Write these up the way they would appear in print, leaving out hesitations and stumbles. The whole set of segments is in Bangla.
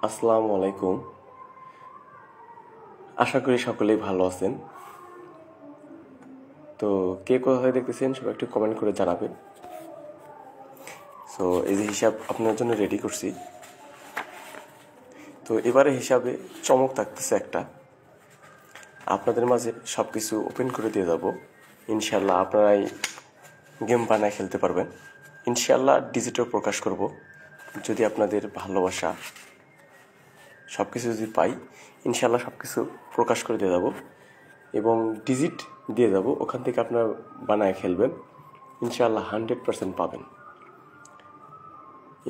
আসসালামু আলাইকুম। আশা করি সকলেই ভালো আছেন। তো কে কোথায় দেখতেছেন সবাই একটু কমেন্ট করে জানাবেন। সো এই যে হিসাব আপনার জন্য রেডি করছি। তো এবারে হিসাবে চমক থাকতেছে একটা, আপনাদের মাঝে সব কিছু ওপেন করে দিয়ে যাব। ইনশাল্লাহ আপনারাই গেম বানায় খেলতে পারবেন। ইনশাল্লাহ ডিজিটাল প্রকাশ করব, যদি আপনাদের ভালোবাসা সব কিছু যদি পাই, ইনশাল্লাহ সব কিছু প্রকাশ করে দিয়ে যাব এবং ডিজিট দিয়ে যাব। ওখান থেকে আপনারা বানায় খেলবেন, ইনশাল্লাহ 100% পাবেন।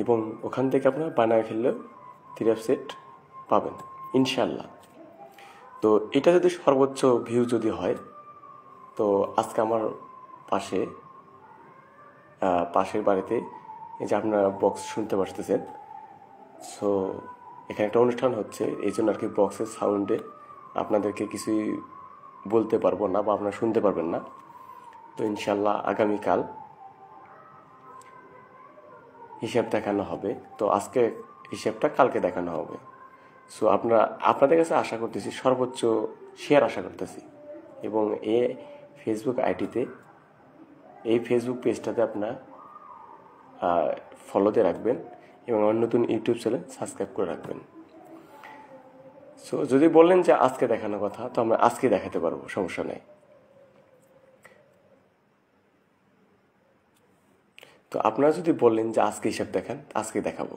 এবং ওখান থেকে আপনারা বানায় খেললেও 3 সেট পাবেন ইনশাল্লাহ। তো এটা যদি সর্বোচ্চ ভিউ যদি হয়, তো আজকে আমার পাশের বাড়িতে এই যে আপনারা বক্স শুনতে পারতেছেন। সো এখানে একটা অনুষ্ঠান হচ্ছে, এই জন্য আর কি বক্সের সাউন্ডে আপনাদেরকে কিছুই বলতে পারবো না বা আপনারা শুনতে পারবেন না। তো ইনশাল্লাহ আগামীকাল হিসাব দেখানো হবে। তো আজকে হিসাবটা কালকে দেখানো হবে। সো আপনাদের কাছে আশা করতেছি সর্বোচ্চ শেয়ার আশা করতেছি, এবং ফেসবুক আইডিতে, এই ফেসবুক পেজটাতে আপনার ফলোতে রাখবেন এবং আমার নতুন ইউটিউব চ্যানেল সাবস্ক্রাইব করে রাখবেন। সো যদি বললেন যে আজকে দেখানোর কথা, তো আমরা আজকে দেখাতে পারবো, সমস্যা নেই। তো আপনারা যদি বললেন যে আজকে হিসাব দেখান, আজকে দেখাবো।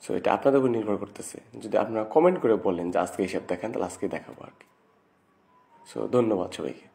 সো এটা আপনাদের উপর নির্ভর করতেছে। যদি আপনারা কমেন্ট করে বলেন যে আজকে হিসাব দেখান, তাহলে আজকে দেখাবো আর কি। সো ধন্যবাদ সবাইকে।